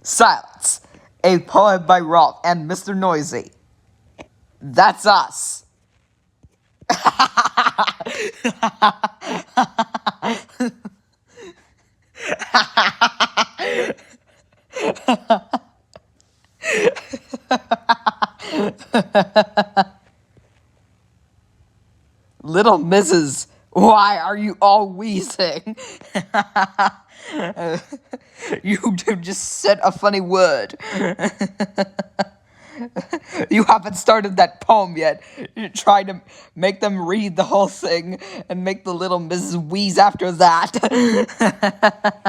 Silence. A poem by Rowlf and Mr. Noisy. That's us. Little Mrs., why are you all wheezing? You just said a funny word. You haven't started that poem yet. You're trying to make them read the whole thing and make the little Mrs. wheeze after that.